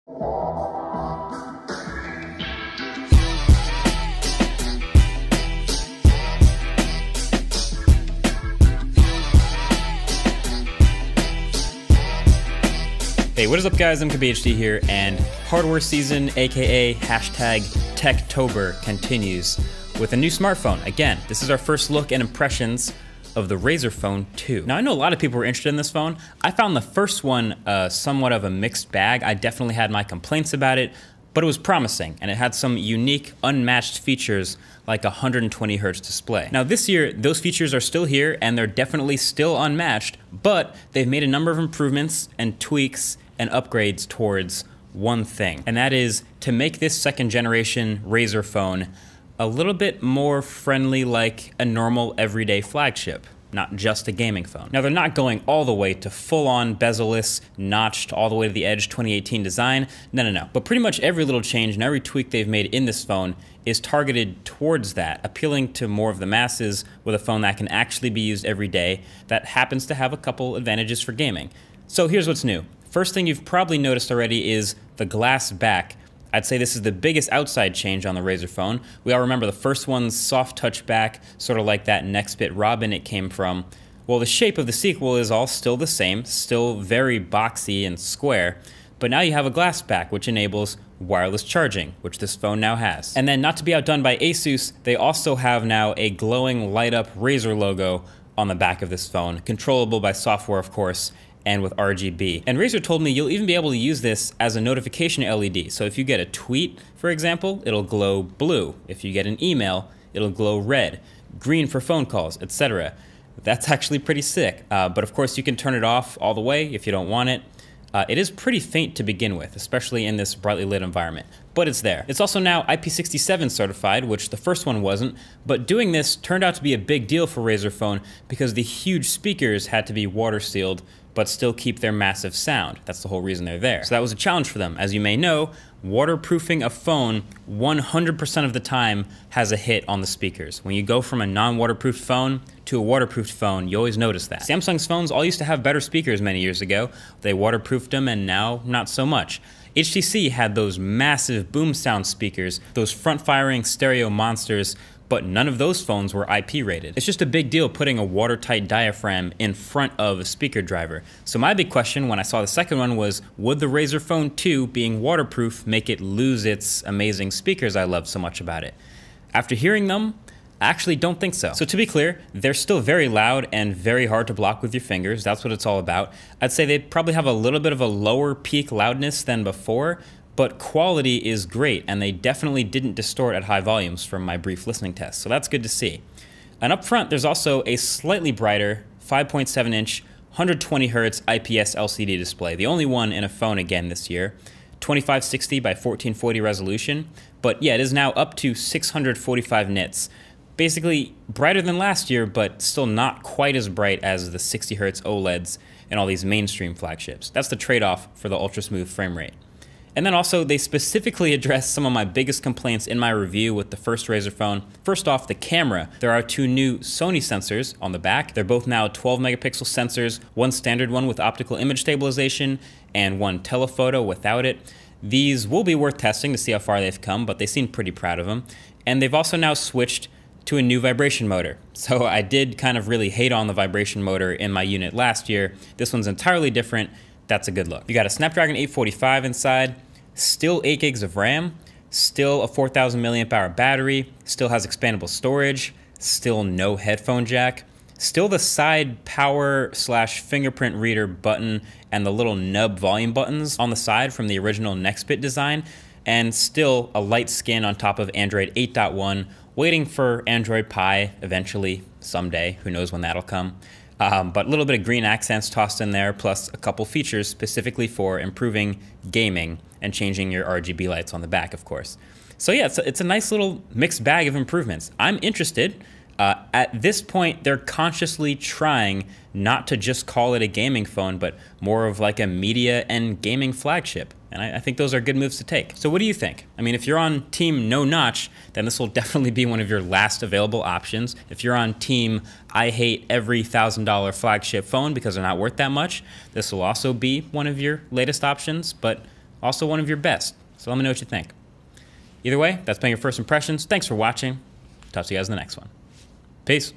Hey, what is up guys, I'm KBHD here, and hardware season, aka hashtag Techtober, continues with a new smartphone. Again, this is our first look and impressions of the Razer Phone 2. Now I know a lot of people were interested in this phone. I found the first one somewhat of a mixed bag. I definitely had my complaints about it, but it was promising, and it had some unique, unmatched features like a 120 Hz display. Now this year, those features are still here, and they're definitely still unmatched, but they've made a number of improvements and tweaks and upgrades towards one thing, and that is to make this second generation Razer phone a little bit more friendly like a normal everyday flagship, not just a gaming phone. Now they're not going all the way to full-on bezel-less, notched all the way to the edge 2018 design, no. But pretty much every little change and every tweak they've made in this phone is targeted towards that, appealing to more of the masses with a phone that can actually be used every day that happens to have a couple advantages for gaming. So here's what's new. First thing you've probably noticed already is the glass back. I'd say this is the biggest outside change on the Razer phone. We all remember the first one's soft touch back, sort of like that Nextbit Robin it came from. Well, the shape of the sequel is all still the same, still very boxy and square, but now you have a glass back which enables wireless charging, which this phone now has. And then, not to be outdone by Asus, they also have now a glowing light up Razer logo on the back of this phone, controllable by software of course, and with RGB. And Razer told me you'll even be able to use this as a notification LED. So if you get a tweet, for example, it'll glow blue. If you get an email, it'll glow red, green for phone calls, etc. That's actually pretty sick. But of course you can turn it off all the way if you don't want it. It is pretty faint to begin with, especially in this brightly lit environment, but it's there. It's also now IP67 certified, which the first one wasn't, but doing this turned out to be a big deal for Razer phone because the huge speakers had to be water sealed but still keep their massive sound. That's the whole reason they're there. So that was a challenge for them. As you may know, waterproofing a phone 100% of the time has a hit on the speakers. When you go from a non-waterproof phone to a waterproofed phone, you always notice that. Samsung's phones all used to have better speakers many years ago. They waterproofed them, and now not so much. HTC had those massive boom sound speakers, those front-firing stereo monsters, but none of those phones were IP rated. It's just a big deal putting a watertight diaphragm in front of a speaker driver. So my big question when I saw the second one was, would the Razer Phone 2 being waterproof make it lose its amazing speakers I love so much about it? After hearing them, I actually don't think so. So to be clear, they're still very loud and very hard to block with your fingers. That's what it's all about. I'd say they probably have a little bit of a lower peak loudness than before, but quality is great, and they definitely didn't distort at high volumes from my brief listening test, so that's good to see. And up front, there's also a slightly brighter 5.7-inch 120 Hz IPS LCD display, the only one in a phone again this year, 2560 by 1440 resolution, but yeah, it is now up to 645 nits. Basically brighter than last year, but still not quite as bright as the 60 Hz OLEDs and all these mainstream flagships. That's the trade-off for the ultra-smooth frame rate. And then also, they specifically addressed some of my biggest complaints in my review with the first Razer phone. First off, the camera. There are two new Sony sensors on the back. They're both now 12 megapixel sensors, one standard one with optical image stabilization and one telephoto without it. These will be worth testing to see how far they've come, but they seem pretty proud of them. And they've also now switched to a new vibration motor. So I did kind of really hate on the vibration motor in my unit last year. This one's entirely different. That's a good look. You got a Snapdragon 845 inside, still 8 gigs of RAM, still a 4000 milliamp hour battery, still has expandable storage, still no headphone jack, still the side power / fingerprint reader button and the little nub volume buttons on the side from the original Nextbit design, and still a light skin on top of Android 8.1, waiting for Android Pie eventually, someday, who knows when that'll come. But a little bit of green accents tossed in there, plus a couple features specifically for improving gaming and changing your RGB lights on the back, of course. So yeah, it's a nice little mixed bag of improvements. I'm interested. At this point, they're consciously trying not to just call it a gaming phone, but more of like a media and gaming flagship. And I think those are good moves to take. So what do you think? I mean, if you're on team no notch, then this will definitely be one of your last available options. If you're on team I hate every $1,000 flagship phone because they're not worth that much, this will also be one of your latest options. But also one of your best. So let me know what you think. Either way, that's been your first impressions. Thanks for watching. Talk to you guys in the next one. Peace.